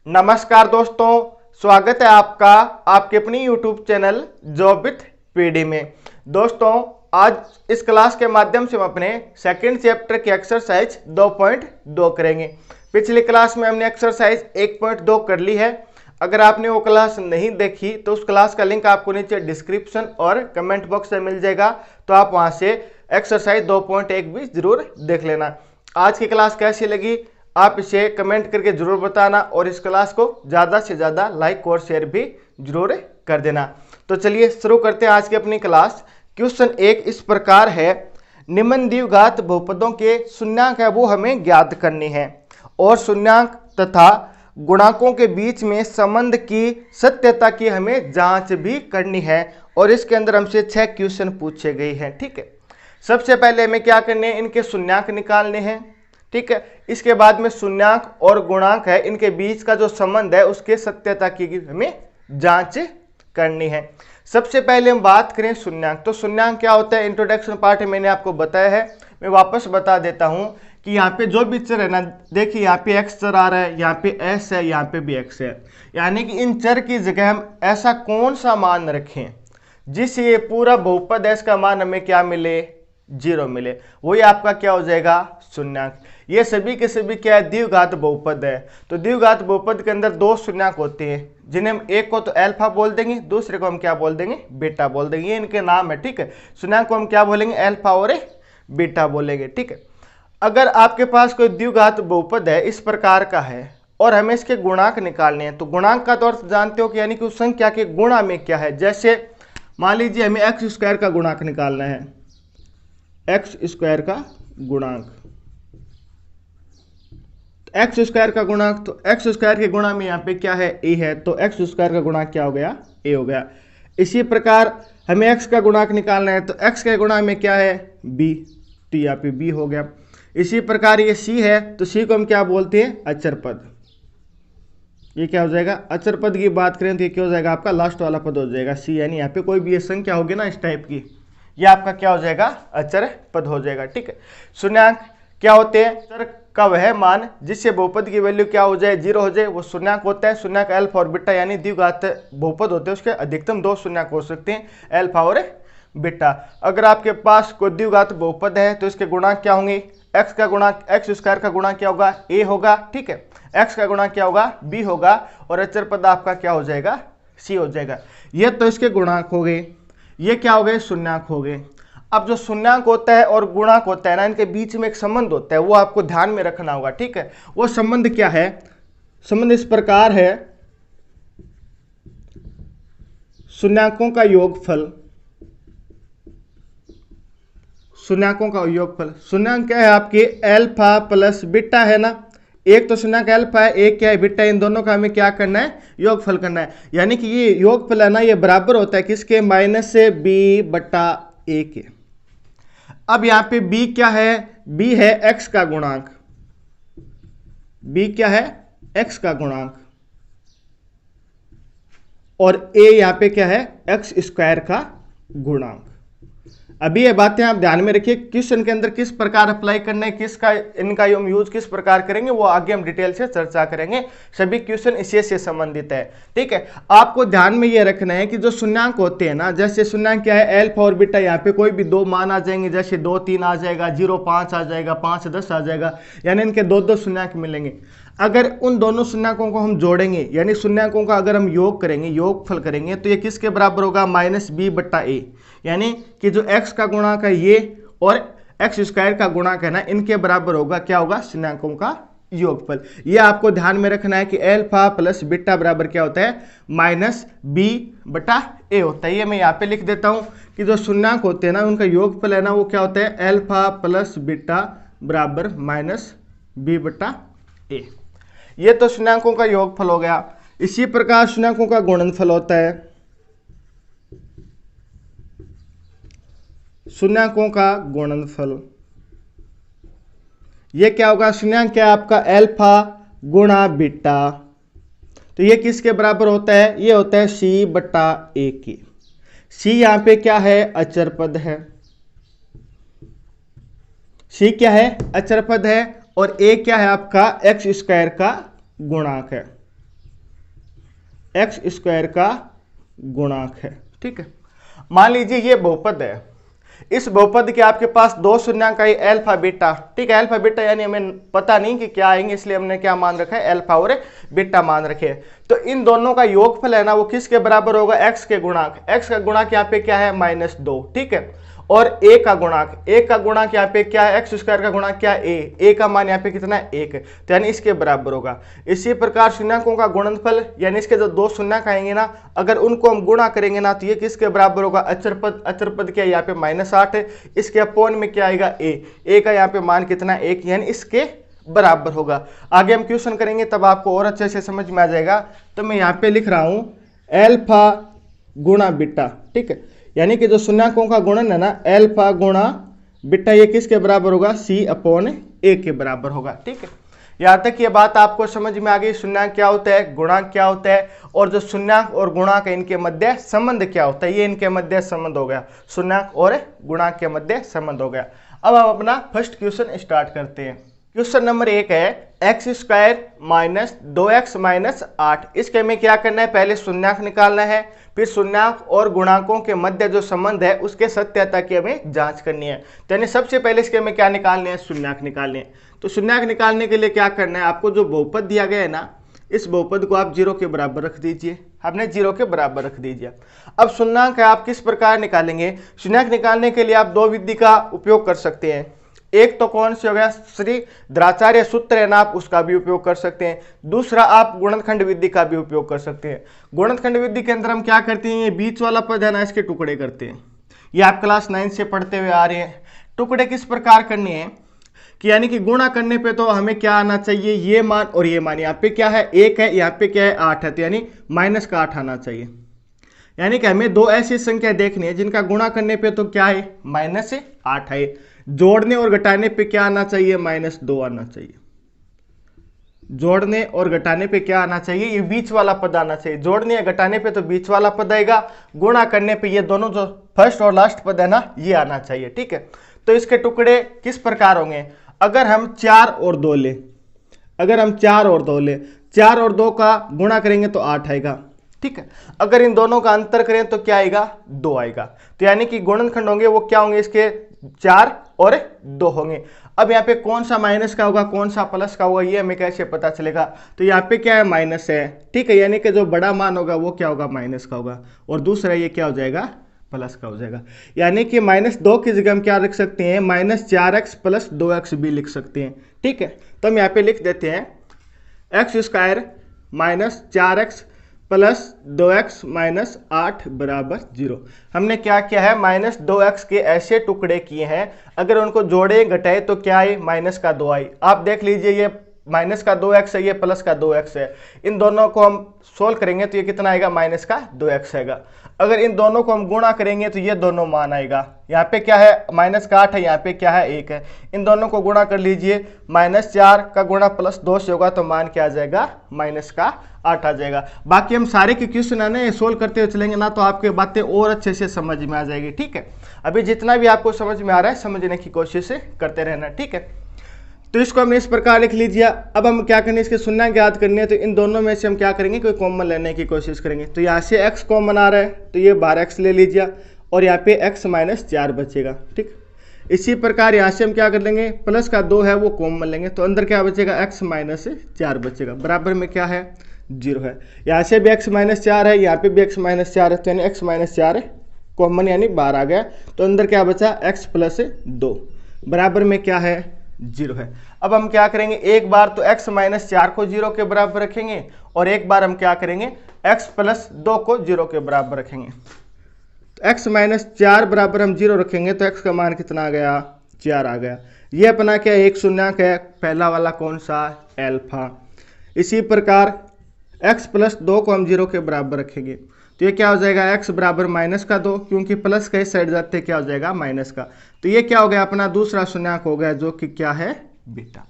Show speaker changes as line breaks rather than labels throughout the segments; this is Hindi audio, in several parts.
नमस्कार दोस्तों, स्वागत है आपका आपके अपनी YouTube channel job with PD में। दोस्तों, आज इस क्लास के माध्यम से हम अपने सेकंड चैप्टर की एक्सरसाइज 2.2 करेंगे। पिछली क्लास में हमने एक्सरसाइज 1.2 कर ली है। अगर आपने वो क्लास नहीं देखी तो उस क्लास का लिंक आपको नीचे डिस्क्रिप्शन और कमेंट बॉक्स में मिल जाएगा, तो आप वहां से एक्सरसाइज 2.1 भी जरूर देख लेना। आज की क्लास कैसी लगी आप इसे कमेंट करके जरूर बताना और इस क्लास को ज़्यादा से ज़्यादा लाइक और शेयर भी जरूर कर देना। तो चलिए शुरू करते हैं आज की अपनी क्लास। क्वेश्चन 1 इस प्रकार है, निम्न द्विघात बहुपदों के शून्यांक है वो हमें ज्ञात करनी है और शून्यांक तथा गुणांकों के बीच में संबंध की सत्यता की हमें जांच भी करनी है और इसके अंदर हमसे 6 क्वेश्चन पूछे गए हैं। ठीक है, सबसे पहले हमें क्या करने हैं, इनके शून्यांक निकालने हैं। ठीक है, इसके बाद में शून्यांक और गुणांक है इनके बीच का जो संबंध है उसके सत्यता की हमें जांच करनी है। सबसे पहले हम बात करें शून्यांक। तो शून्यांक क्या होता है, इंट्रोडक्शन पार्ट में मैंने आपको बताया है, मैं वापस बता देता हूं कि यहाँ पे जो भी चर है ना, देखिए यहाँ पे एक्स चर आ रहा है, यहाँ पे एस है, यहाँ पे भी एक्स है, यानी कि इन चर की जगह हम ऐसा कौन सा मान रखें जिससे ये पूरा बहुपद है इसका मान हमें क्या मिले, 0 मिले, वही आपका क्या हो जाएगा, शून्यांक। ये सभी के सभी क्या है, द्विघात बहुपद है। तो द्विघात बहुपद के अंदर 2 शून्यांक होते हैं, जिन्हें हम एक को तो अल्फा बोल देंगे, दूसरे को हम क्या बोल देंगे, बीटा बोल देंगे। ये इनके नाम है। ठीक है, शून्यांक को हम क्या बोलेंगे, अल्फा और बीटा बोलेंगे। ठीक है, अगर आपके पास कोई द्विघात बहुपद है इस प्रकार का है और हमें इसके गुणांक निकालने हैं, तो गुणांक का तो अर्थ जानते हो कि यानी कि उस संख्या के गुणा में क्या है। जैसे मान लीजिए हमें एक्स स्क्वायर का गुणांक निकालना है, एक्स स्क्वायर का गुणांक, एक्स स्क्वायर का गुणांक, तो एक्स स्क्वायर के गुणा में यहाँ पे क्या है, ए है, तो एक्स स्क्वायर का गुणांक क्या हो गया, ए हो गया। इसी प्रकार हमें एक्स का गुणांक निकालना है, तो एक्स के गुणा में क्या है, बी, तो यहाँ पे बी हो गया। इसी प्रकार ये सी है, तो सी को हम क्या बोलते हैं, अचर पद। ये क्या हो जाएगा, अचर पद की बात करें तो ये क्या हो जाएगा, आपका लास्ट वाला पद हो जाएगा सी, यानी यहाँ पे कोई भी ये संख्या होगी ना इस टाइप की, ये आपका क्या हो जाएगा, अचर पद हो जाएगा। ठीक है, शून्यांक क्या होते हैं, चर का वह मान जिससे बहुपद की वैल्यू क्या हो जाए, 0 हो जाए, वो शून्यांक होता है। शून्यांक अल्फा और बीटा यानी द्विघात बहुपद होते हैं, उसके अधिकतम 2 शून्यांक हो सकते हैं, अल्फा और बीटा। अगर आपके पास कोई द्विघात बहुपद है तो इसके गुणांक क्या होंगे, एक्स का गुणांक, एक्स स्क्वायर का गुणांक क्या होगा, ए होगा। ठीक है, एक्स का गुणांक क्या होगा, बी होगा, और अचर पद आपका क्या हो जाएगा, सी हो जाएगा। ये तो इसके गुणांक हो गए, ये क्या हो गए, शून्यांक हो गए। अब जो शून्यांक होता है और गुणांक होता है ना, इनके बीच में एक संबंध होता है, वो आपको ध्यान में रखना होगा। ठीक है, वो संबंध क्या है, संबंध इस प्रकार है, शून्याकों का योगफल, शून्याकों का योगफल। शून्याक क्या है आपके, अल्फा प्लस बीटा है ना, एक तो शून्याक अल्फा है, एक क्या है बीटा, इन दोनों का हमें क्या करना है, योगफल करना है। यानी कि ये योगफल है ना, ये बराबर होता है किसके, माइनस से बी बटा ए के। अब यहां पे b क्या है, b है x का गुणांक, b क्या है, x का गुणांक, और a यहां पे क्या है, x स्क्वायर का गुणांक। अभी ये बातें आप ध्यान में रखिए, क्वेश्चन के अंदर किस प्रकार अप्लाई करना है, किसका इनका हम यूज किस प्रकार करेंगे, वो आगे हम डिटेल से चर्चा करेंगे। सभी क्वेश्चन इसी से संबंधित है। ठीक है, आपको ध्यान में ये रखना है कि जो शून्याक होते हैं ना, जैसे शून्याक क्या है, अल्फा और बीटा, यहाँ पे कोई भी 2 मान आ जाएंगे, जैसे 2 3 आ जाएगा, 0 5 आ जाएगा, 5 10 आ जाएगा, यानी इनके 2 शून्याक मिलेंगे। अगर उन दोनों शून्याकों को हम जोड़ेंगे, यानी शून्याकों का अगर हम योग करेंगे, योगफल करेंगे, तो ये किसके बराबर होगा, माइनस बी बट्टा ए, यानी कि जो x का गुणांक है ये और एक्स स्क्वायर का गुणांक है ना, इनके बराबर होगा, क्या होगा, शून्याकों का योगफल। ये आपको ध्यान में रखना है कि अल्फा प्लस बीटा बराबर क्या होता है, माइनस बी बटा ए होता है। ये मैं यहाँ पे लिख देता हूं कि जो शून्याक होते हैं ना, उनका योगफल है ना, वो क्या होता है, अल्फा प्लस बीटा बराबर माइनस बी बटा ए। ये तो शून्याकों का योगफल हो गया। इसी प्रकार शून्याकों का गुणनफल होता है, शून्याकों का गुणनफल। ये क्या होगा, शून्याक क्या है आपका, अल्फा गुणा बीटा, तो ये किसके बराबर होता है, ये होता है सी बटा ए की। सी यहां पे क्या है, अचर पद है, सी क्या है, अचर पद है, और ए क्या है आपका, एक्स स्क्वायर का गुणांक है। एक्स स्क्वायर का गुणांक है। ठीक है, मान लीजिए ये बहुपद है, इस बहुपद के आपके पास दो शून्यंक आई अल्फा बीटा। ठीक है, अल्फा बीटा यानी हमें पता नहीं कि क्या आएंगे, इसलिए हमने क्या मान रखा है, अल्फा और बीटा मान रखे। तो इन दोनों का योगफल है ना, वो किसके बराबर होगा, एक्स के गुणांक। एक्स का गुणांक यहाँ पे क्या है, -2। ठीक है, और ए का गुणांक यहाँ पे क्या है, एक्स स्क्वायर का गुणांक क्या है, ए का मान यहाँ पे कितना है, 1 है, तो यानी इसके बराबर होगा। इसी प्रकार शून्यंकों का गुणनफल यानी इसके जो दो शून्यंक आएंगे ना, अगर उनको हम गुणा करेंगे ना, तो ये किसके बराबर होगा, अचर पद क्या है यहाँ पे -8 है, इसके अपोन में क्या आएगा, ए का यहाँ पे मान कितना है, 1, यानी इसके बराबर होगा। आगे हम क्वेश्चन करेंगे तब आपको और अच्छे से समझ में आ जाएगा। तो मैं यहाँ पे लिख रहा हूं अल्फा गुणा बीटा। ठीक है, यानी कि जो शून्यंकों का गुणन है ना, अल्फा गुणा बीटा, ये किसके बराबर होगा, C/A के बराबर होगा। ठीक है, यहां तक ये बात आपको समझ में आ गई, शून्यंक क्या होता है, गुणांक क्या होता है, और जो शून्यंक और गुणांक है इनके मध्य संबंध क्या होता है, ये इनके मध्य संबंध हो गया, शून्यंक और गुणांक के मध्य संबंध हो गया। अब हम अपना फर्स्ट क्वेश्चन स्टार्ट करते हैं। क्वेश्चन नंबर 1 है x square minus 2x minus 8। इसके हमें क्या करना है, पहले शून्यंक निकालना है, फिर शून्यंक और गुणांकों के मध्य जो संबंध है उसके सत्यता की हमें जांच करनी है। तो यानी सबसे पहले इसके हमें क्या निकालने हैं, शून्यंक निकालने हैं। तो शून्यंक निकालने के लिए क्या करना है, आपको जो बहुपद दिया गया है ना, इस बहुपद को आप 0 के बराबर रख दीजिए, आपने 0 के बराबर रख दीजिए। अब शून्यंक है आप किस प्रकार निकालेंगे, शून्यंक निकालने के लिए आप दो विधि का उपयोग कर सकते हैं। एक तो कौन सी हो गया, श्री द्राचार्य सूत्र है ना, आप उसका भी उपयोग कर सकते हैं। दूसरा आप गुणनखंड विधि का भी उपयोग कर सकते हैं। गुणनखंड विधि के अंदर हम क्या करते हैं, ये बीच वाला पद है ना, इसके टुकड़े करते हैं। ये आप क्लास 9 से पढ़ते हुए आ रहे हैं। टुकड़े किस प्रकार करने हैं कि यानी कि गुणा करने पे तो हमें क्या आना चाहिए, ये मान और ये मान। यहाँ पे क्या है, 1 है, यहाँ पे क्या है, 8 है, तो यानी -8 आना चाहिए। यानी कि हमें दो ऐसी संख्या देखनी है जिनका गुणा करने पे तो क्या है, -8 है। जोड़ने और घटाने पे क्या आना चाहिए, -2 आना चाहिए। जोड़ने और घटाने पे क्या आना चाहिए, ये बीच वाला पद आना चाहिए। जोड़ने या घटाने पे तो बीच वाला पद आएगा, गुणा करने पे ये दोनों जो फर्स्ट और लास्ट पद है ना, ये आना चाहिए। ठीक है, तो इसके टुकड़े किस प्रकार होंगे, अगर हम 4 और 2 ले, 4 और 2 का गुणा करेंगे तो 8 आएगा। ठीक है, अगर इन दोनों का अंतर करें तो क्या आएगा, 2 आएगा। तो यानी कि गुणनखंड होंगे वो क्या होंगे, इसके 4 और 2 होंगे। अब यहाँ पे कौन सा माइनस का होगा, कौन सा प्लस का होगा, ये हमें कैसे पता चलेगा, तो यहाँ पे क्या है, माइनस है। ठीक है, यानी कि जो बड़ा मान होगा वो क्या होगा, माइनस का होगा, और दूसरा ये क्या हो जाएगा, प्लस का हो जाएगा। यानी कि -2 की जगह हम क्या रख सकते हैं, -4x + 2x भी लिख सकते हैं। ठीक है, तो हम यहाँ पे लिख देते हैं x² -4x + 2x - 8 = 0। हमने क्या किया है, -2x के ऐसे टुकड़े किए हैं, अगर उनको जोड़े घटाए तो क्या है, -2 आई। आप देख लीजिए, ये -2x है, ये +2x है। इन दोनों को हम सोल्व करेंगे तो ये कितना आएगा, -2x आएगा। अगर इन दोनों को हम गुणा करेंगे तो ये दोनों मान आएगा। यहाँ पे क्या है, -8 है, यहाँ पे क्या है, 1 है। इन दोनों को गुणा कर लीजिए, -4 का गुणा +2 से होगा तो मान क्या आ जाएगा, -8 आ जाएगा। बाकी हम सारे के क्वेश्चन है ना सोल्व करते हुए चलेंगे ना, तो आपकी बातें और अच्छे से समझ में आ जाएगी। ठीक है, अभी जितना भी आपको समझ में आ रहा है समझने की कोशिश करते रहना। ठीक है, तो इसको हमने इस प्रकार लिख लीजिए। अब हम क्या करेंगे, इसके शून्यंक याद करने हैं, तो इन दोनों में से हम क्या करेंगे, कोई कॉमन लेने की कोशिश करेंगे। तो यहाँ से x कॉमन आ रहा है, तो ये 12x ले लीजिए, और यहाँ पे x - 4 बचेगा। ठीक, इसी प्रकार यहाँ से हम क्या कर लेंगे, प्लस का 2 है वो कॉमन लेंगे, तो अंदर क्या बचेगा, x - 4 बचेगा, बराबर में क्या है, 0 है। यहाँ से भी x - 4 है, यहाँ पे भी x - 4 है, तो यानी x - 4 कॉमन यानी 12 आ गया, तो अंदर क्या बचा, x + 2 बराबर में क्या है, 0 है। अब हम क्या करेंगे, एक बार तो x - 4 को 0 के बराबर रखेंगे, और एक बार हम क्या करेंगे, x + 2 को 0 के बराबर रखेंगे। तो x - 4 बराबर हम 0 रखेंगे तो x का मान कितना आ गया, 4 आ गया। ये अपना क्या एक शून्यंक है, पहला वाला कौन सा, अल्फा। इसी प्रकार x + 2 को हम 0 के बराबर रखेंगे, तो ये क्या हो जाएगा, x बराबर -2, क्योंकि प्लस का इस साइड जाते क्या हो जाएगा, माइनस का। तो ये क्या हो गया, अपना दूसरा शून्यंक हो गया, जो कि क्या है, बीटा।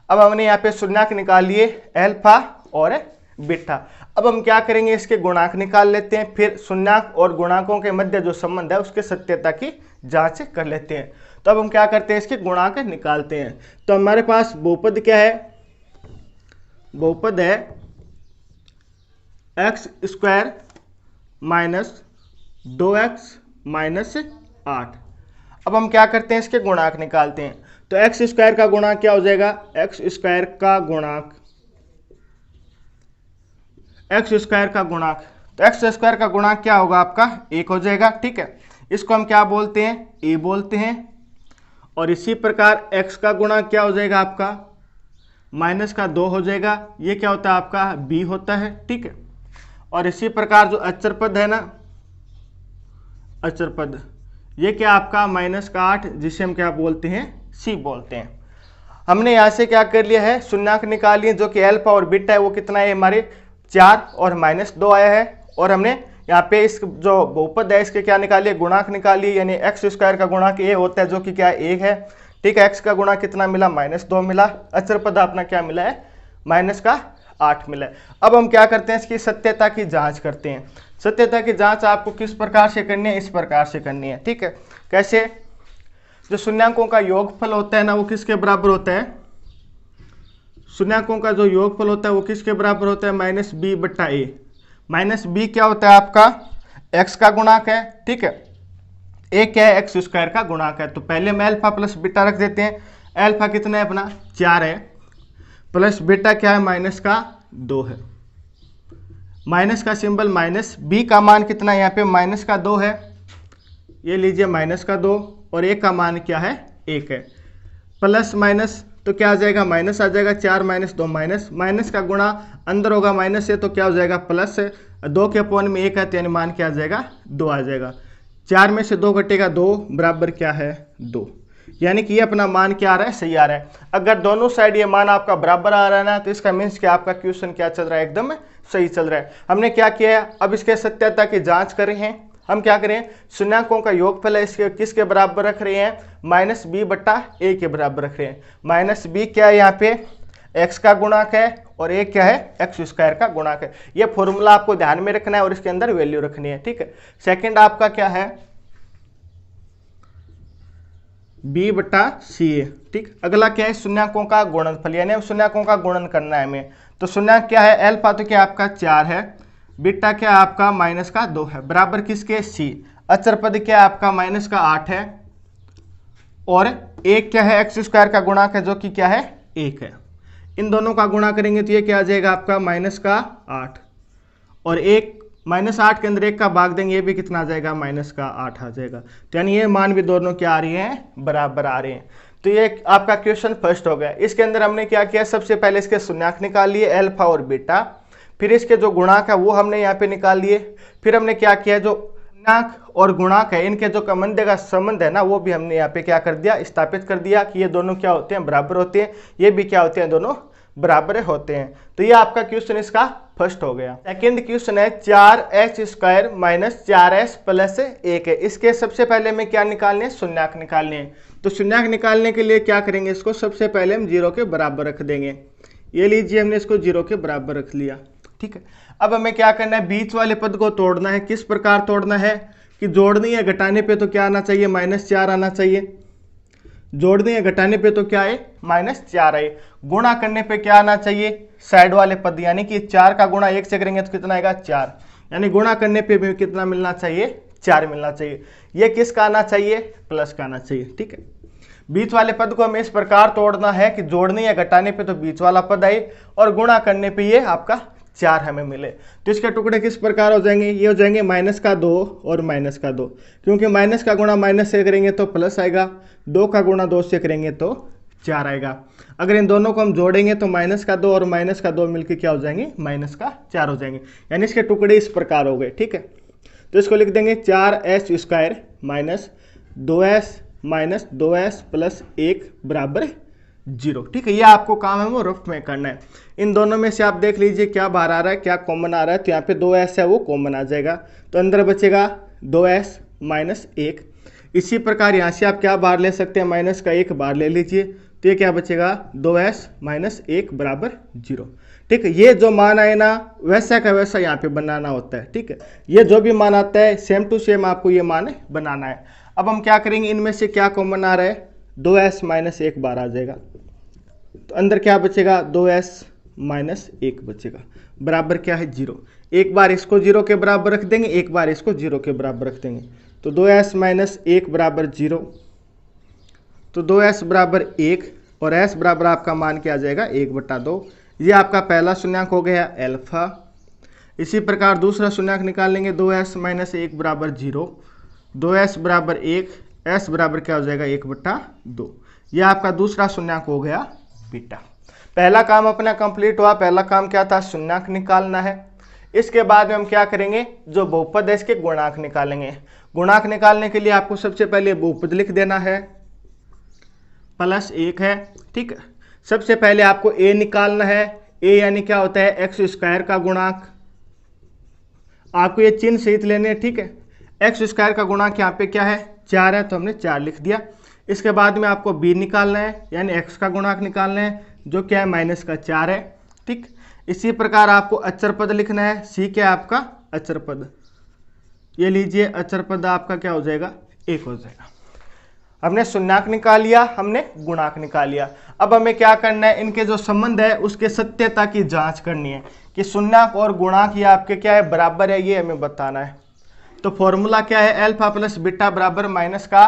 अब हमने यहाँ पे शून्यंक निकाल लिए, अल्फा और बीटा। अब हम क्या करेंगे, इसके गुणांक निकाल लेते हैं, फिर शून्यंक और गुणांकों के मध्य जो संबंध है उसके सत्यता की जांच कर लेते हैं। तो अब हम क्या करते हैं, इसके गुणांक निकालते हैं। तो हमारे पास बहुपद क्या है, बहुपद है x square minus 2x minus 8। अब हम क्या करते हैं, इसके गुणांक निकालते हैं। तो एक्स स्क्वायर का गुणांक क्या हो जाएगा, एक्स स्क्वायर का गुणांक, एक्स स्क्वायर का गुणांक, तो एक्स स्क्वायर का गुणांक क्या होगा आपका 1 हो जाएगा। ठीक है, इसको हम क्या बोलते हैं, ए बोलते हैं। और इसी प्रकार एक्स का गुणांक क्या हो जाएगा आपका माइनस का 2 हो जाएगा, ये क्या होता है आपका बी होता है। ठीक है, और इसी प्रकार जो अचर पद है ना, अचर पद, ये क्या आपका माइनस का 8, जिसे हम क्या बोलते हैं सी बोलते हैं। हमने यहाँ से क्या कर लिया है, शून्यंक निकाल लिए, जो कि अल्फा और बीटा है वो कितना है हमारे 4 और -2 आया है। और हमने यहाँ पे इस जो बहुपद है इसके क्या निकालिए, गुणांक निकालिए, यानी एक्स स्क्वायर का गुणांक ये होता है जो कि क्या 1 है। ठीक है, एक्स का गुणांक कितना मिला -2 मिला, अचर पद अपना क्या मिला है -8 मिला है। अब हम क्या करते हैं, इसकी सत्यता की जांच करते हैं। सत्यता की जांच आपको किस प्रकार से करनी है, इस प्रकार से करनी है। ठीक है, कैसे, जो शून्यांकों का योगफल होता है ना वो किसके बराबर होता है, शून्यांकों का जो योगफल होता है वो किसके बराबर होता है -b/a। -b क्या होता है आपका x का गुणांक है। ठीक है, a क्या है, एक्स स्क्वायर का गुणांक है। तो पहले में अल्फा प्लस बीटा रख देते हैं। अल्फा कितना है अपना 4 है, प्लस बीटा क्या है -2 है, माइनस का सिंबल माइनस, बी का मान कितना है यहाँ पे -2 है, ये लीजिए -2, और ए का मान क्या है 1 है। प्लस माइनस तो क्या आ जाएगा, माइनस आ जाएगा, 4 - 2 माइनस, माइनस का गुणा अंदर होगा माइनस से, तो क्या हो जाएगा प्लस, 2 के अपॉन में 1 है, यानी मान क्या आ जाएगा 2 आ जाएगा। 4 में से 2 घटेगा 2 बराबर क्या है 2, यानी कि ये अपना मान क्या आ रहा है, सही आ रहा है। अगर दोनों साइड ये मान आपका बराबर आ रहा है ना, तो इसका मीन्स कि आपका क्वेश्चन क्या चल रहा है, एकदम सही चल रहा है। हमने क्या किया है, अब इसके सत्यता की जांच कर रहे हैं। हम क्या करें, शून्यांकों का योगफल है इसके किसके बराबर रख रहे हैं, -b/a के बराबर रख रहे हैं। -b क्या है यहाँ पे x का गुणांक है, और a क्या है एक्स स्क्वायर का गुणांक है। ये फॉर्मूला आपको ध्यान में रखना है और इसके अंदर वैल्यू रखनी है। ठीक है, सेकंड आपका क्या है b/ca। ठीक, अगला क्या है शून्यांकों का गुणनफल, यानी शून्यांकों का गुणन करना है हमें। तो शून्यांक क्या है, अल्फा तो क्या आपका 4 है, बीटा क्या आपका -2 है, बराबर किसके c। अचर पद क्या आपका -8 है, और एक क्या है एक्स स्क्वायर का गुणांक है जो कि क्या है 1 है। इन दोनों का गुणा करेंगे तो ये क्या आ जाएगा आपका -8, और एक -8 के अंदर 1 का भाग देंगे, ये भी कितना आ जाएगा -8 आ जाएगा। तो यानी ये मान भी दोनों क्या आ रही हैं, बराबर आ रहे हैं। तो ये आपका क्वेश्चन फर्स्ट हो गया। इसके अंदर हमने क्या किया, सबसे पहले इसके शून्यंक निकाल लिए अल्फा और बीटा, फिर इसके जो गुणांक है वो हमने यहाँ पे निकाल लिए। फिर हमने क्या किया, जो पूर्णांक और गुणांक है इनके जो संबंध का संबंध है ना, वो भी हमने यहाँ पे क्या कर दिया, स्थापित कर दिया कि ये दोनों क्या होते हैं, बराबर होते हैं। ये भी क्या होते हैं, दोनों बराबर होते हैं। तो ये आपका क्वेश्चन इसका फर्स्ट हो गया। सेकंड क्वेश्चन है 4x² - 4s + 1 है। इसके सबसे पहले में क्या निकालने हैं, शून्यंक निकालने हैं। तो शून्यंक निकालने के लिए क्या करेंगे, इसको सबसे पहले हम 0 के बराबर रख देंगे। ये लीजिए हमने इसको 0 के बराबर रख लिया। ठीक है, अब हमें क्या करना है, बीच वाले पद को तोड़ना है। किस प्रकार तोड़ना है कि जोड़नी है घटाने पे तो क्या आना चाहिए, -4 आना चाहिए। जोड़नी है घटाने पे तो क्या है, -4 आए। गुणा करने पे क्या आना चाहिए, साइड वाले पद, यानी कि 4 का गुणा 1 से करेंगे तो कितना आएगा 4, यानी गुणा करने पे भी कितना मिलना चाहिए, 4 मिलना चाहिए। ये किसका आना चाहिए, प्लस का आना चाहिए। ठीक है, बीच वाले पद को हमें इस प्रकार तोड़ना है कि जोड़नी है घटाने पे तो बीच वाला पद आए, और गुणा करने पे ये आपका 4 हमें मिले। तो इसके टुकड़े किस प्रकार हो जाएंगे, ये हो जाएंगे -2 और -2, क्योंकि माइनस का गुणा माइनस से करेंगे तो प्लस आएगा, 2 का गुणा 2 से करेंगे तो 4 आएगा। अगर इन दोनों को हम जोड़ेंगे तो -2 और -2 मिलकर क्या हो जाएंगे, -4 हो जाएंगे। यानी इसके टुकड़े इस प्रकार हो गए। ठीक है, तो इसको लिख देंगे 4s² - 2s - 2s + 1 = 0। ठीक है, ये आपको काम है वो रफ में करना है। इन दोनों में से आप देख लीजिए क्या बाहर आ रहा है, क्या कॉमन आ रहा है। तो यहाँ पे 2s है वो कॉमन आ जाएगा, तो अंदर बचेगा 2s - 1। इसी प्रकार यहाँ से आप क्या बाहर ले सकते हैं, -1 बाहर ले लीजिए, तो ये क्या बचेगा 2s - 1 = 0। ठीक है, ये जो मान आए ना वैसा का वैसा यहाँ पे बनाना होता है। ठीक है, ये जो भी मान आता है सेम टू सेम आपको ये मान बनाना है। अब हम क्या करेंगे, इनमें से क्या कॉमन आ रहा है, 2s - 1 बाहर आ जाएगा, तो अंदर क्या बचेगा 2s -1 बचेगा, बराबर क्या है 0। एक बार इसको 0 के बराबर रख देंगे, एक बार इसको 0 के बराबर रख देंगे, तो 2s - 1 बराबर 0, तो 2s बराबर 1 और s बराबर आपका मान क्या आ जाएगा 1/2। ये आपका पहला शून्यंक हो गया अल्फा। इसी प्रकार दूसरा शून्यंक निकाल लेंगे, 2s - 1 बराबर 0, 2s बराबर 1, s बराबर क्या हो जाएगा 1/2। यह आपका दूसरा शून्यंक हो गया बीटा। पहला काम अपना कंप्लीट हुआ। पहला काम क्या था, शून्यंक निकालना है। इसके बाद में हम क्या करेंगे, जो बहुपद है इसके गुणांक निकालेंगे। गुणांक निकालने के लिए आपको सबसे पहले बहुपद लिख देना है, +1 है, ठीक है। सबसे पहले आपको a निकालना है। a यानी क्या होता है x² का गुणांक। आपको ये चिन्ह सहित लेने हैं, ठीक है। x² का गुणांक यहाँ पे क्या है 4 है, तो हमने 4 लिख दिया। इसके बाद में आपको b निकालना है, यानी x का गुणांक निकालना है, जो क्या है -4 है, ठीक। इसी प्रकार आपको अचर पद लिखना है। c क्या है आपका अचर पद, ये लीजिए अचर पद आपका क्या हो जाएगा 1 हो जाएगा। हमने शून्यंक निकाल लिया, हमने गुणांक निकाल लिया। अब हमें क्या करना है, इनके जो संबंध है उसके सत्यता की जांच करनी है कि शून्यंक और गुणांक ये आपके क्या है बराबर है, ये हमें बताना है। तो फॉर्मूला क्या है, अल्फा प्लस बीटा बराबर माइनस का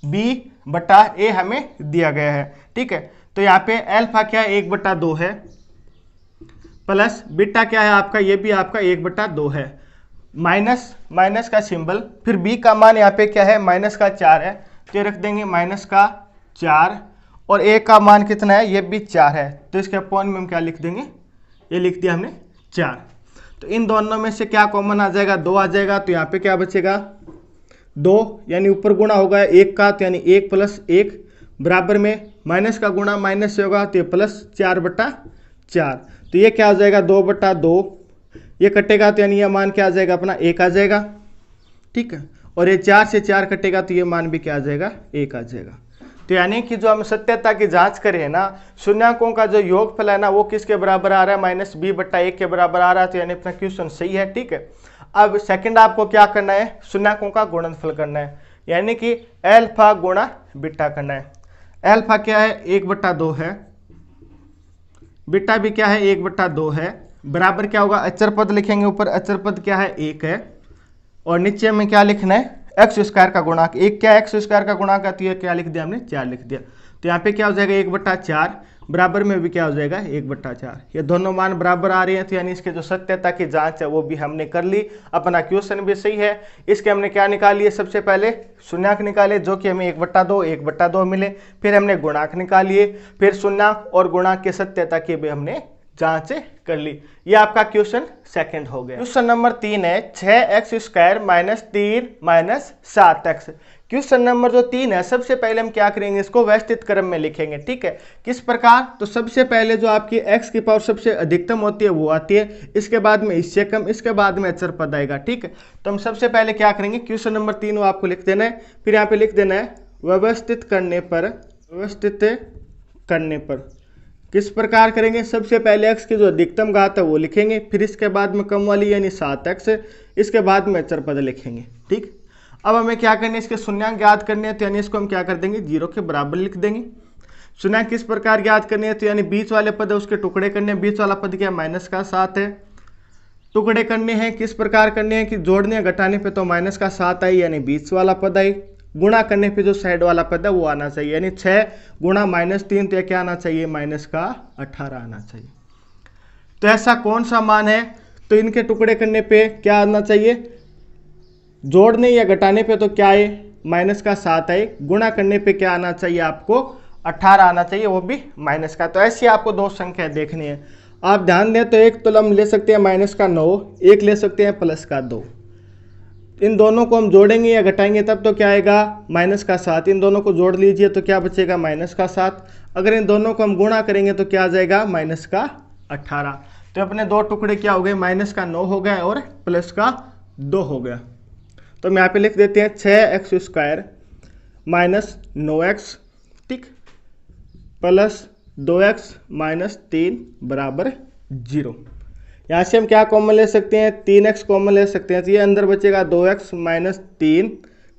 b/a हमें दिया गया है, ठीक है। तो यहाँ पे अल्फा क्या है 1/2 है, प्लस बीटा क्या है आपका, ये भी आपका 1/2 है, माइनस का सिंबल, फिर b का मान यहाँ पे क्या है -4 है, तो रख देंगे -4, और a का मान कितना है, ये भी 4 है, तो इसके अपॉन में हम क्या लिख देंगे, ये लिख दिया हमने 4। तो इन दोनों में से क्या कॉमन आ जाएगा, 2 आ जाएगा, तो यहाँ पे क्या बचेगा 2, यानी ऊपर गुणा होगा 1 का, तो यानी 1 + 1 बराबर में माइनस का गुणा माइनस से होगा, तो ये +4/4, तो ये क्या आ जाएगा 2/2, ये कटेगा तो यानी ये मान क्या आ जाएगा अपना 1 आ जाएगा, ठीक है। और ये 4 से 4 कटेगा तो ये मान भी क्या आ जाएगा 1 आ जाएगा। तो यानी कि जो हम सत्यता की जांच करें ना, शून्यंकों का जो योगफल है ना वो किसके बराबर आ रहा है, -b/1 के बराबर आ रहा है, तो यानी अपना क्वेश्चन सही है, ठीक है। अब सेकंड आपको क्या करना है, शून्यंकों का गुणनफल करना है, यानी कि अल्फा गुणा बीटा करना है। अल्फा क्या है 1/2 है, बीटा भी क्या है 1/2 है, बराबर क्या होगा अचर पद लिखेंगे, ऊपर अचर पद क्या है 1 है, और नीचे में क्या लिखना है x² का गुणांक। 1 क्या x² का गुणांक है, तो ये क्या लिख दिया हमने 4 लिख दिया, तो यहाँ पे क्या हो जाएगा 1/4, बराबर में भी क्या हो जाएगा 1/4। ये दोनों मान बराबर आ रहे हैं, तो यानी इसके जो सत्यता की जांच है वो भी हमने कर ली, अपना क्वेश्चन भी सही है। इसके हमने क्या निकाल लिए, सबसे पहले शून्यंक निकाले जो कि हमें 1/2 मिले, फिर हमने गुणांक निकालिए, फिर शून्यंक और गुणांक के सत्यता की भी हमने जांच कर ली। ये आपका क्वेश्चन सेकंड हो गया। क्वेश्चन नंबर 3 है 6x² - 3 - 7x। क्वेश्चन नंबर जो 3 है, सबसे पहले हम क्या करेंगे, इसको व्यवस्थित क्रम में लिखेंगे, ठीक है। किस प्रकार, तो सबसे पहले जो आपकी x की पावर सबसे अधिकतम होती है वो आती है, इसके बाद में इससे कम, इसके बाद में अचर पद आएगा, ठीक है। तो हम सबसे पहले क्या करेंगे, क्वेश्चन नंबर 3 वो आपको लिख देना है, फिर यहाँ पे लिख देना है व्यवस्थित करने पर किस प्रकार करेंगे, सबसे पहले x की जो अधिकतम घात है वो लिखेंगे, फिर इसके बाद में कम वाली यानी 7x, इसके बाद में अचर पद लिखेंगे, ठीक। अब हमें क्या करना है, इसके शून्यंक ज्ञात करने हैं, तो यानी इसको हम क्या कर देंगे 0 के बराबर लिख देंगे। शून्यंक किस प्रकार ज्ञात करने हैं, तो यानी बीच वाले पद है उसके टुकड़े करने हैं, बीच वाला पद क्या -7 है, टुकड़े करने हैं, किस प्रकार करने हैं कि जोड़ने घटाने पे तो -7 आई, यानी बीच वाला पद आई, गुणा करने पे जो साइड वाला पद है वो आना चाहिए, यानी 6 गुणा -3, तो क्या आना चाहिए -18 आना चाहिए। तो ऐसा कौन सा मान है, तो इनके टुकड़े करने पे क्या आना चाहिए, जोड़ने या घटाने पे तो क्या आए -7 आए, गुणा करने पे क्या आना चाहिए आपको 18 आना चाहिए, वो भी माइनस का। तो ऐसी आपको दो संख्या देखनी है, आप ध्यान दें तो एक तो हम ले सकते हैं -9, एक ले सकते हैं +2। इन दोनों को हम जोड़ेंगे या घटाएंगे तब तो क्या आएगा -7, इन दोनों को जोड़ लीजिए तो क्या बचेगा -7, अगर इन दोनों को हम गुणा करेंगे तो क्या आ जाएगा -18। तो अपने दो टुकड़े क्या हो गए -9 हो गए और +2 हो गया। तो हम यहाँ पे लिख देते हैं 6x² - 9x, ठीक, +2x - 3 बराबर 0। यहाँ से हम क्या कॉमन ले सकते हैं, 3x कॉमन ले सकते हैं, तो ये अंदर बचेगा 2x - 3,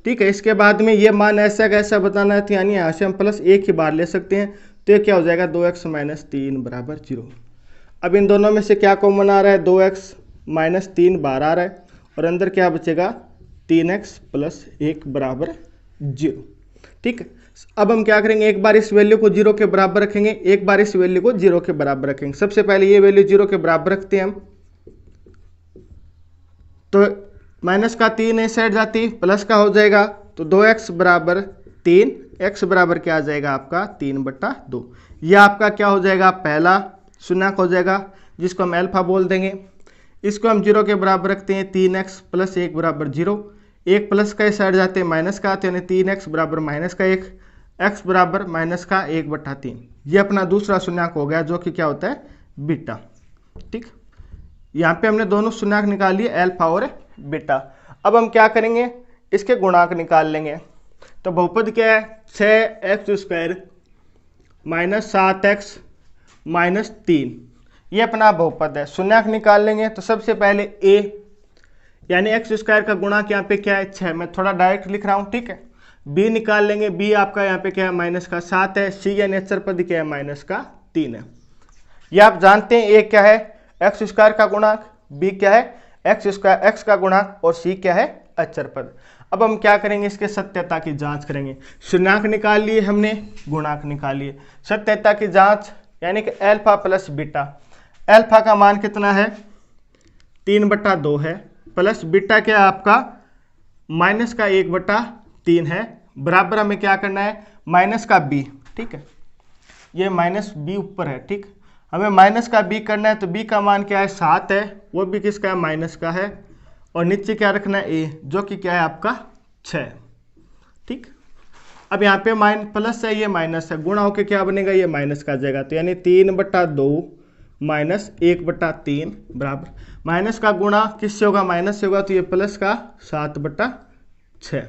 ठीक है। इसके बाद में ये मान ऐसा कैसा बताना है, तो यानी यहाँ से हम +1 ही बार ले सकते हैं, तो ये क्या हो जाएगा 2x - 3 बराबर 0। अब इन दोनों में से क्या कॉमन आ रहा है, 2x माइनस 3 बाहर आ रहा है और अंदर क्या बचेगा 3x प्लस 1 बराबर 0। ठीक है, अब हम क्या करेंगे, एक बार इस वैल्यू को 0 के बराबर रखेंगे, एक बार इस वैल्यू को 0 के बराबर रखेंगे। सबसे पहले ये वैल्यू 0 के बराबर रखते हैं हम, तो माइनस का 3 इस साइड जाती, प्लस का हो जाएगा, तो 2x बराबर 3, x बराबर क्या आ जाएगा आपका 3/2। यह आपका क्या हो जाएगा, पहला शून्यक हो जाएगा जिसको हम अल्फा बोल देंगे। इसको हम 0 के बराबर रखते हैं, 3x प्लस 1 बराबर 0, एक प्लस का इस साइड जाते हैं माइनस का, तो यानी 3x बराबर माइनस का 1, x बराबर माइनस का 1/3। ये अपना दूसरा शून्यक हो गया जो कि क्या होता है बीटा। ठीक, यहाँ पे हमने दोनों शून्यक निकाल लिए अल्फा और बीटा। अब हम क्या करेंगे, इसके गुणांक निकाल लेंगे। तो बहुपद क्या है, 6x² माइनस 7x माइनस 3, ये अपना बहुपद है। शून्यक निकाल लेंगे तो सबसे पहले a यानी x² का गुणांक यहाँ पे क्या है 6, मैं थोड़ा डायरेक्ट लिख रहा हूँ। ठीक है, b निकाल लेंगे, b आपका यहाँ पे क्या है माइनस का 7 है, c यानी अचर पद क्या है माइनस का 3 है। ये आप जानते हैं a क्या है x² का गुणांक, b क्या है x का गुणांक और c क्या है अचर पद। अब हम क्या करेंगे, इसके सत्यता की जांच करेंगे। शून्यक निकाल लिए हमने, गुणांक निकाल लिए, सत्यता की जांच यानी कि अल्फा प्लस बीटा। अल्फा का मान कितना है 3/2 है, प्लस बीटा क्या आपका माइनस का 1/3 है, बराबर हमें क्या करना है माइनस का b। ठीक है, ये माइनस b ऊपर है। ठीक, हमें माइनस का b करना है, तो b का मान क्या है 7 है, वो भी किसका है माइनस का है, और नीचे क्या रखना है a जो कि क्या है आपका 6। ठीक, अब यहाँ पे प्लस है, ये माइनस है, गुणा होके क्या बनेगा ये माइनस का आ जाएगा, तो यानी 3/2 माइनस 1/3 बराबर माइनस का गुणा किससे होगा माइनस से होगा, तो ये प्लस का 7/6।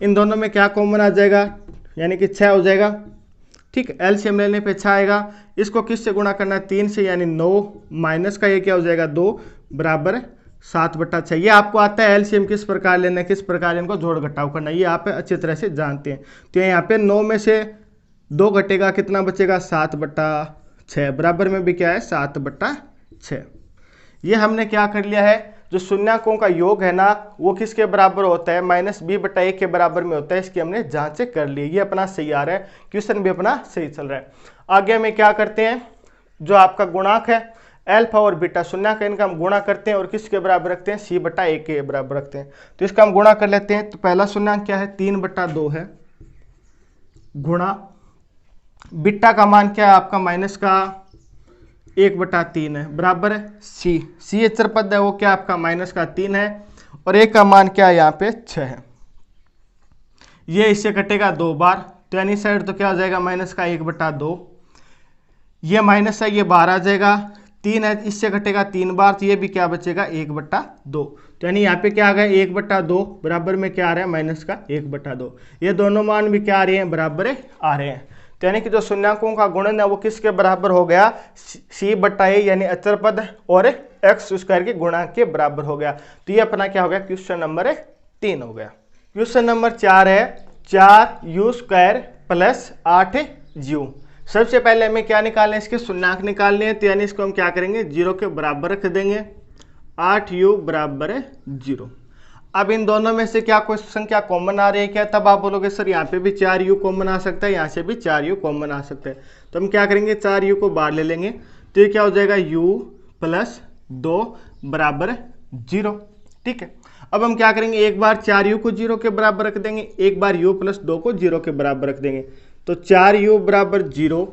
इन दोनों में क्या कॉमन आ जाएगा यानी कि 6 हो जाएगा। ठीक, एलसीएम लेने पे 6 आएगा। इसको किससे गुणा करना है 3 से, यानी 9 माइनस का ये क्या हो जाएगा 2 बराबर 7/6। ये आपको आता है एलसीएम किस प्रकार लेना है, किस प्रकार इनको जोड़ घटाव करना है, ये आप अच्छी तरह से जानते हैं। तो यहाँ पे 9 में से 2 घटेगा, कितना बचेगा 7/6, बराबर में भी क्या है 7/6। ये हमने क्या कर लिया है, जो शून्यकों का योग है ना वो किसके बराबर होता है -b/1 के बराबर में होता है। इसकी हमने जांच कर ली, ये अपना सही आ रहा है, क्वेश्चन भी अपना सही चल रहा है। आगे हमें क्या करते हैं, जो आपका गुणांक है अल्फा और बीटा शून्यक, इनका हम गुणा करते हैं और किसके बराबर रखते हैं c/1 के बराबर रखते हैं। तो इसका हम गुणा कर लेते हैं। तो पहला शून्यक क्या है 3/2 है, गुणा बीटा का मान क्या है आपका माइनस का 1/3 है, बराबर है c अचर पद है वो क्या आपका माइनस का 3 है, और a का मान क्या है यहाँ पे 6 है। ये इससे कटेगा 2 बार, तो यानी साइड तो क्या हो जाएगा माइनस का 1/2, ये माइनस है ये बाहर आ जाएगा, 3 है इससे घटेगा 3 बार, तो ये भी क्या बचेगा 1/2। तो यानी यहाँ पे क्या आ गया 1/2 बराबर में क्या आ रहा है माइनस का 1/2। ये दोनों मान भी क्या आ रहे हैं बराबर आ रहे हैं। तो यानी कि जो शून्यकों का गुणन है वो किसके बराबर हो गया c/a यानी अचर पद और x² के गुणांक के बराबर हो गया। तो ये अपना क्या हो गया क्वेश्चन नंबर 3 हो गया। क्वेश्चन नंबर 4 है 4u² + 8u। सबसे पहले हमें क्या निकालना है, इसके शून्यक निकालने हैं। तो यानी इसको हम क्या करेंगे 0 के बराबर रख देंगे, 8u = 0। अब इन दोनों में से क्या कोई संख्या कॉमन आ रही है क्या, तब आप बोलोगे सर यहाँ पे भी 4u कॉमन आ सकता है, यहाँ से भी 4u कॉमन आ सकता है। तो हम क्या करेंगे 4u को बाहर ले लेंगे, तो ये क्या हो जाएगा u + 2 = 0। ठीक है, अब हम क्या करेंगे एक बार 4u को 0 के बराबर रख देंगे, एक बार u + 2 को 0 के बराबर रख देंगे। तो 4u = 0,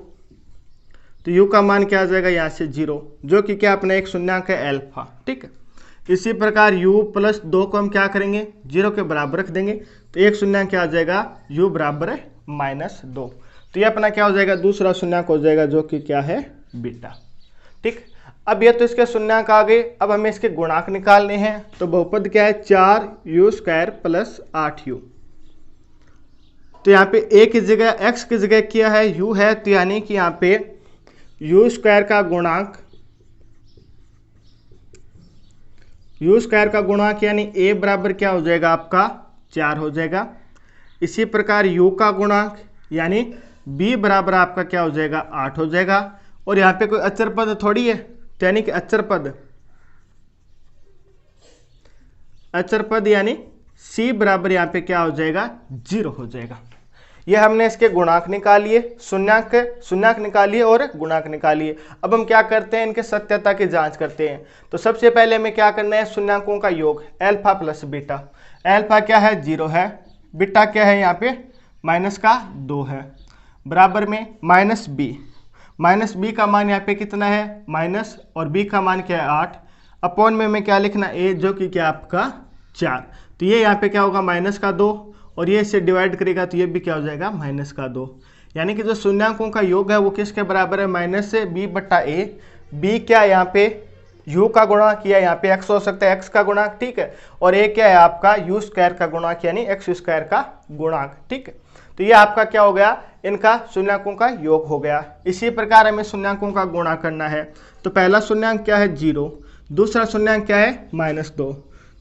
तो u का मान क्या आ जाएगा यहाँ से 0, जो कि क्या अपना एक शून्यक है अल्फा। ठीक है, इसी प्रकार u + 2 को हम क्या करेंगे 0 के बराबर रख देंगे, तो एक शून्यक क्या आ जाएगा u = -2। तो ये अपना क्या हो जाएगा दूसरा शून्यक हो जाएगा जो कि क्या है बीटा। ठीक, अब ये तो इसके शून्यक आ गए, अब हमें इसके गुणांक निकालने हैं। तो बहुपद क्या है 4u² + 8u। तो यहाँ पे a की जगह x की जगह किया है u है, तो यानी कि यहाँ पे u² का गुणांक का गुणांक यानी a बराबर क्या हो जाएगा आपका 4 हो जाएगा। इसी प्रकार u का गुणांक यानी b बराबर आपका क्या हो जाएगा 8 हो जाएगा, और यहाँ पे कोई अचर पद थोड़ी है, तो यानी कि अचर पद यानी c बराबर यहाँ पे क्या हो जाएगा, 0 हो जाएगा। ये हमने इसके गुणांक निकालिए, शून्यांक निकालिए और गुणांक निकालिए। अब हम क्या करते हैं, इनके सत्यता की जांच करते हैं। तो सबसे पहले हमें क्या करना है, शून्याङ्कों का योग अल्फा प्लस बीटा। अल्फा क्या है, 0 है, बीटा क्या है यहाँ पे -2 है, बराबर में माइनस बी का मान यहाँ पे कितना है माइनस, और बी का मान क्या है 8, अपॉन में हमें क्या लिखना a जो कि क्या आपका 4। तो ये यहाँ पे क्या होगा -2, और ये इससे डिवाइड करेगा तो ये भी क्या हो जाएगा -2। यानी कि जो शून्याङ्कों का योग है वो किसके बराबर है, -b/a। b क्या है यहाँ पे u का गुणांक, या यहाँ पे x हो सकता है x का गुणांक, ठीक है, और a क्या है आपका u² का गुणांक यानी x² का गुणांक, ठीक है। तो ये आपका क्या हो गया, इनका शून्याङ्कों का योग हो गया। इसी प्रकार हमें शून्याङ्कों का गुणा करना है। तो पहला शून्याङ्क क्या है 0, दूसरा शून्याङ्क क्या है -2।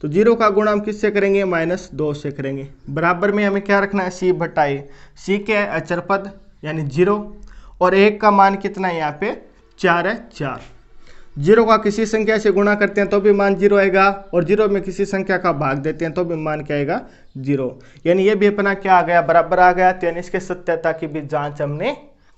तो 0 का गुणा हम किससे करेंगे, -2 से करेंगे। बराबर में हमें क्या रखना है, c/a। c क्या है अचर पद यानी 0, और 1 का मान कितना है यहाँ पे 4 है, 4। 0 का किसी संख्या से गुणा करते हैं तो भी मान 0 आएगा, और 0 में किसी संख्या का भाग देते हैं तो भी मान क्या आएगा 0। यानी ये भी अपना क्या आ गया, बराबर आ गया। तो यानी इसके सत्यता की भी जांच हमने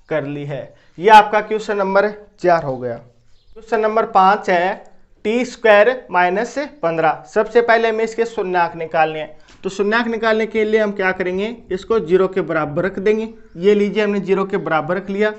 कर ली है। ये आपका क्वेश्चन नंबर 4 हो गया। क्वेश्चन नंबर 5 है t² - 15। सबसे पहले हमें इसके शून्याङ्क निकालने हैं। तो शून्याङ्क निकालने के लिए हम क्या करेंगे, इसको 0 के बराबर रख देंगे। ये लीजिए हमने 0 के बराबर रख लिया।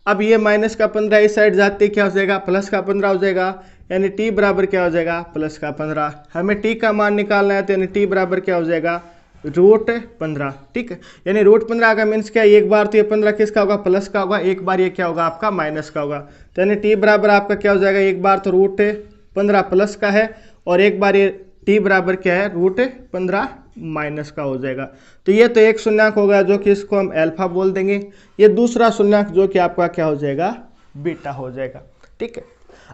अब ये -15 इस साइड जाते क्या हो जाएगा, +15 हो जाएगा, यानी t बराबर क्या हो जाएगा, +15। हमें t का मान निकालना है, तो यानी t बराबर क्या हो जाएगा, √15, ठीक है। यानी √15 का मीन्स क्या है, एक बार तो ये 15 किसका होगा, प्लस का होगा, एक बार ये क्या होगा आपका माइनस का होगा। तो यानी t बराबर आपका क्या हो जाएगा, एक बार तो √15 प्लस का है, और एक बार ये t बराबर क्या है, √15 माइनस का हो जाएगा। तो ये तो एक शून्याङ्क हो गया जो कि इसको हम अल्फा बोल देंगे। ये दूसरा शून्याङ्क जो कि आपका क्या हो जाएगा, बीटा हो जाएगा, ठीक है।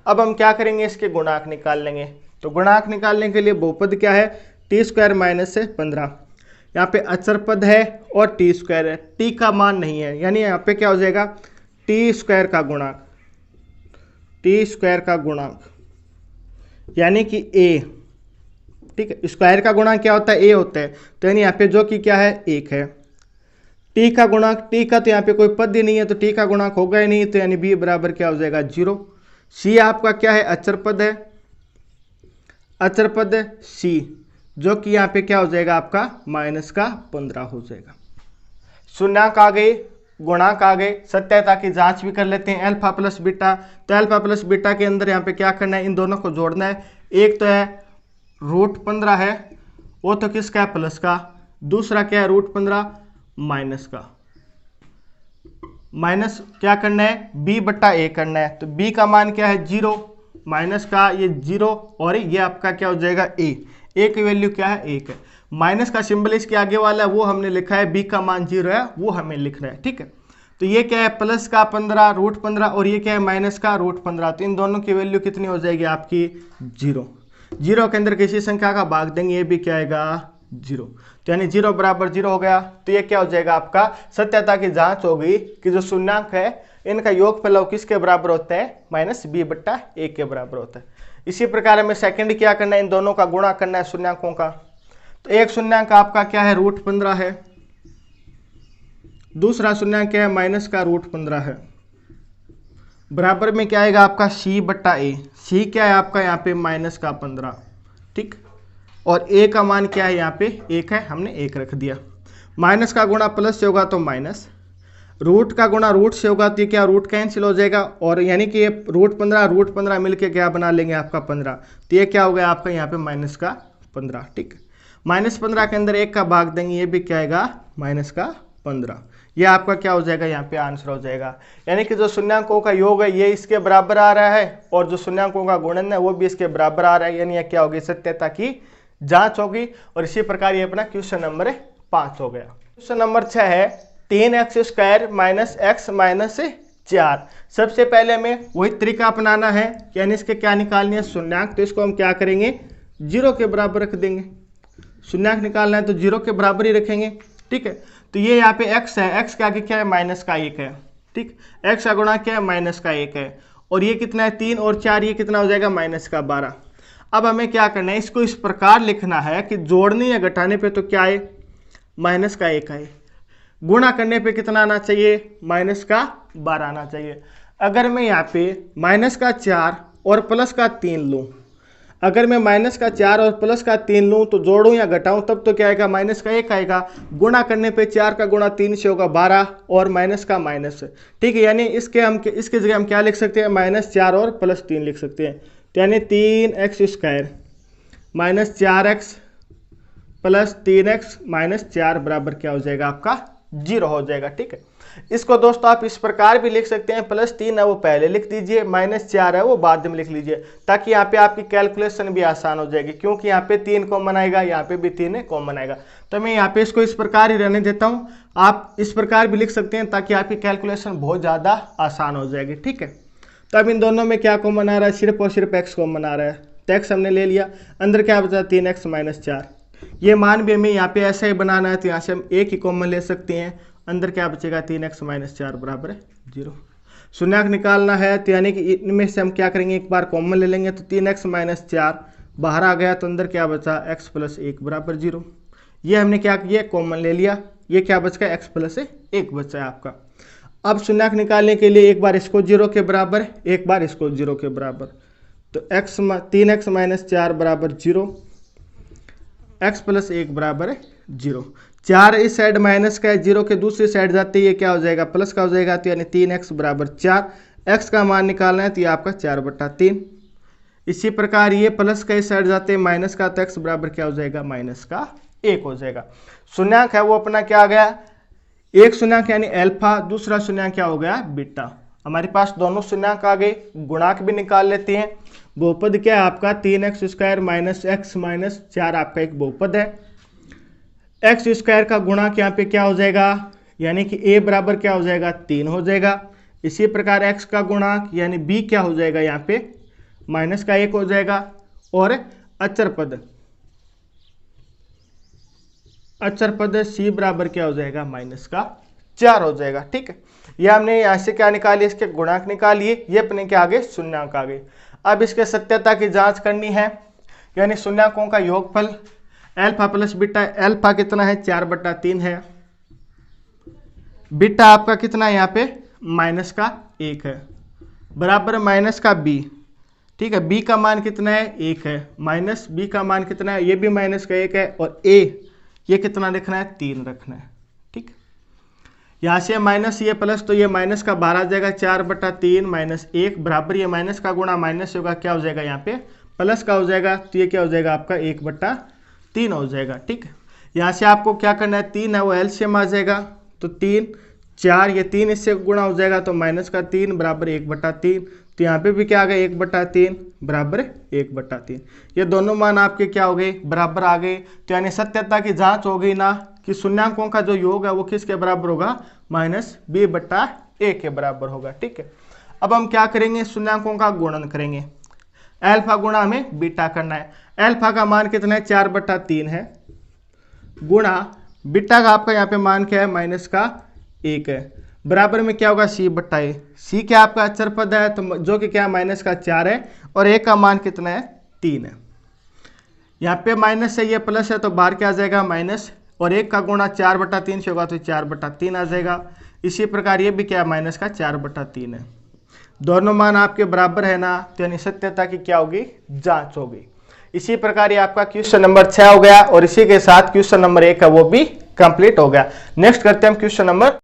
अब हम क्या करेंगे, इसके गुणांक निकाल लेंगे। तो गुणांक निकालने के लिए बहुपद क्या है, t² - 15। यहाँ पे अचर पद है और t² है, t का मान नहीं है, यानी यहाँ पे क्या हो जाएगा t² का गुणांक, यानी कि a, ठीक है। स्क्वायर का गुणांक क्या होता है, a होता है। तो यानी यहाँ पे जो कि क्या है 1 है। t का गुणांक, t का तो यहाँ पे कोई पद ही नहीं है, तो t का गुणांक होगा ही नहीं, तो यानी b बराबर क्या हो जाएगा 0। c आपका क्या है, अचर पद है, अचर पद c, जो कि यहाँ पे क्या हो जाएगा आपका -15 हो जाएगा। शून्याङ्क आ गए, गुणांक आ गए, सत्यता की जांच भी कर लेते हैं। अल्फा प्लस बीटा, तो अल्फा प्लस बीटा के अंदर यहाँ पे क्या करना है, इन दोनों को जोड़ना है। एक तो है √15 है, वो तो किसका है, प्लस का। दूसरा क्या है, √15 माइनस का। माइनस क्या करना है, b/a करना है। तो b का मान क्या है 0, माइनस का ये 0, और ये आपका क्या हो जाएगा a की वैल्यू क्या है 1 है। माइनस का सिंबल इसके आगे वाला है वो हमने लिखा है, b का मान 0 है वो हमें लिखना है, ठीक है। तो ये क्या है प्लस का 15 √15, और ये क्या है माइनस का √15। तो इन दोनों की वैल्यू कितनी हो जाएगी आपकी 0। 0 के अंदर किसी संख्या का भाग देंगे, ये भी क्या आएगा 0। तो यानी 0 बराबर 0 हो गया। तो ये क्या हो जाएगा आपका, सत्यता की जांच होगी कि जो शून्याङ्क है इनका योगफल किसके बराबर होता है, -b/a के बराबर होता है। इसी प्रकार हमें सेकंड क्या करना है, इन दोनों का गुणा करना है शून्याङ्कों का। तो एक शून्याङ्क आपका क्या है √15 है, दूसरा शून्याङ्क क्या है माइनस का √15 है, बराबर में क्या आएगा आपका c/a। c क्या है आपका यहाँ पे -15, ठीक, और a का मान क्या है यहाँ पे 1 है, हमने 1 रख दिया। माइनस का गुणा प्लस से होगा तो माइनस, रूट का गुणा रूट से होगा तो ये क्या रूट कैंसिल हो जाएगा, और यानी कि ये √15 मिलके क्या बना लेंगे आपका 15। तो ये क्या हो गया आपका यहाँ पे -15, ठीक है। -15 के अंदर 1 का भाग देंगे, ये भी क्या आएगा -15। ये आपका क्या हो जाएगा, यहाँ पे आंसर हो जाएगा। यानी कि जो शून्याङ्कों का योग है ये इसके बराबर आ रहा है, और जो शून्याङ्कों का गुणन है वो भी इसके बराबर आ रहा है। यानी यह क्या होगी, सत्यता की जांच होगी। और इसी प्रकार ये अपना क्वेश्चन नंबर 5 हो गया। क्वेश्चन नंबर 6 है 3x² - x - 4। सबसे पहले हमें वही तरीका अपनाना है, यानी इसके क्या निकालनी है शून्याङ्क। तो इसको हम क्या करेंगे 0 के बराबर रख देंगे। शून्याङ्क निकालना है तो 0 के बराबर ही रखेंगे, ठीक है। तो ये यहाँ पे x है, x के आगे क्या है -1 है, ठीक, x का गुणा क्या है, माइनस का 1 है, और ये कितना है 3 और 4, ये कितना हो जाएगा, माइनस का 12। अब हमें क्या करना है, इसको इस प्रकार लिखना है कि जोड़ने या घटाने पे तो क्या है, माइनस का 1 है, गुणा करने पे कितना आना चाहिए, माइनस का 12 आना चाहिए। अगर मैं यहाँ पे माइनस का 4 और प्लस का 3 लूँ, अगर मैं माइनस का 4 और प्लस का 3 लूँ तो जोड़ूं या घटाऊं तब तो क्या आएगा, माइनस का 1 आएगा। गुणा करने पे 4 का गुणा 3 से होगा 12 और माइनस का माइनस, ठीक है, यानी इसके जगह हम क्या लिख सकते हैं, -4 और +3 लिख सकते हैं। तो यानी 3x² -4x + 3x - 4 बराबर क्या हो जाएगा, आपका 0 हो जाएगा। ठीक है, इसको दोस्तों आप इस प्रकार भी लिख सकते हैं, +3 है वो पहले लिख दीजिए, -4 है वो बाद में लिख लीजिए, ताकि यहाँ पे आपकी कैलकुलेशन भी आसान हो जाएगी, क्योंकि यहाँ पे 3 कॉमन आएगा, यहाँ पे भी 3 कॉमन आएगा। तो मैं यहाँ पे इसको इस प्रकार ही रहने देता हूँ, आप इस प्रकार भी लिख सकते हैं ताकि आपकी कैलकुलेशन बहुत ज़्यादा आसान हो जाएगी। ठीक है, तो अब इन दोनों में क्या कॉमन आ रहा है, सिर्फ और सिर्फ x कॉमन आ रहा है, तो x हमने ले लिया, अंदर क्या बचा 3x - 4। ये मान भी हमें यहाँ पे ऐसा ही बनाना है, तो यहाँ से हम एक ही कॉमन ले सकते हैं, अंदर क्या बचेगा 3x - 4 बराबर 0। शून्यक निकालना है, तो यानी कि इनमें से हम क्या करेंगे, एक बार कॉमन ले लेंगे, तो 3x - 4 बाहर आ गया, तो अंदर क्या बचा x + 1 बराबर 0। ये हमने क्या किया, कॉमन ले लिया, ये क्या बच गया, x + 1 बचा है आपका। अब शून्यक निकालने के लिए एक बार इसको 0 के बराबर, एक बार इसको 0 के बराबर, तो 3x - 4 बराबर 0, x + 1 बराबर 0। 4 इस साइड माइनस का है, 0 के दूसरी साइड जाते ही ये क्या हो जाएगा, प्लस का हो जाएगा, तो यानी 3x बराबर 4। x का मान निकालना है, तो ये आपका 4/3। इसी प्रकार ये प्लस का इस साइड जाते हैं माइनस का, तो x बराबर क्या हो जाएगा, -1 हो जाएगा। शून्यक है वो अपना क्या आ गया, एक शून्यक यानी अल्फा, दूसरा शून्यक क्या हो गया, बीटा। हमारे पास दोनों शून्यक आ गए, गुणांक भी निकाल लेते हैं। बहुपद क्या है आपका, 3x² - x - 4 आपका एक बहुपद है। x² का गुणांक यहाँ पे क्या हो जाएगा, यानी कि a बराबर क्या हो जाएगा, 3 हो जाएगा। इसी प्रकार x का गुणांक यानी b क्या हो जाएगा, यहाँ पे -1 हो जाएगा, और अचर पद c बराबर क्या हो जाएगा, -4 हो जाएगा। ठीक है, ये हमने यहाँ से क्या निकाली, इसके गुणांक निकालिए, ये अपने क्या आ गए, शून्यक आ गए। अब इसके सत्यता की जांच करनी है, यानी शून्यकों का योगफल अल्फा + बीटा। अल्फा कितना है, 4/3 है, बीटा आपका कितना है यहाँ पे, -1 है, बराबर -b। ठीक है, b का मान कितना है, 1 है, -b का मान कितना है, ये भी -1 है, और a ये कितना रखना है, 3 रखना है। ठीक, यहाँ से माइनस ये प्लस, तो ये माइनस का 12 आ जाएगा, 4/3 - 1 बराबर, ये माइनस का गुणा माइनस होगा, क्या हो जाएगा यहाँ पे प्लस का हो जाएगा, तो ये क्या हो जाएगा आपका 1/3 हो जाएगा। ठीक, यहाँ से आपको क्या करना है, 3 है वो एलसीएम आ जाएगा, तो 3 4, ये 3 इससे गुणा हो जाएगा, तो -3 बराबर 1/3, तो यहाँ पे भी क्या आ गया, 1/3 बराबर 1/3। ये दोनों मान आपके क्या हो गए, बराबर आ गए। तो यानी सत्यता की जांच हो गई ना, कि शून्यकों का जो योग है वो किसके बराबर होगा, -b/a के बराबर होगा। ठीक है, अब हम क्या करेंगे, शून्यकों का गुणन करेंगे। अल्फा गुणा हमें बीटा करना है, अल्फा का मान कितना है, 4/3 है, गुणा बीटा का आपका यहाँ पे मान क्या है, -1 है, बराबर में क्या होगा, c/a। c क्या आपका अचर पद है, तो जो कि क्या -4 है, और a का मान कितना है, 3 है। यहाँ पे माइनस है, ये प्लस है, तो बाहर क्या आ जाएगा, माइनस, और 1 का गुणा 4/3 से होगा, तो 4/3 आ जाएगा। इसी प्रकार ये भी क्या है, -4/3 है। दोनों मान आपके बराबर है ना, तो यानी सत्यता की क्या होगी, जांच होगी। इसी प्रकार ये आपका क्वेश्चन नंबर 6 हो गया, और इसी के साथ क्वेश्चन नंबर 1 है वो भी कंप्लीट हो गया। नेक्स्ट करते हैं हम क्वेश्चन नंबर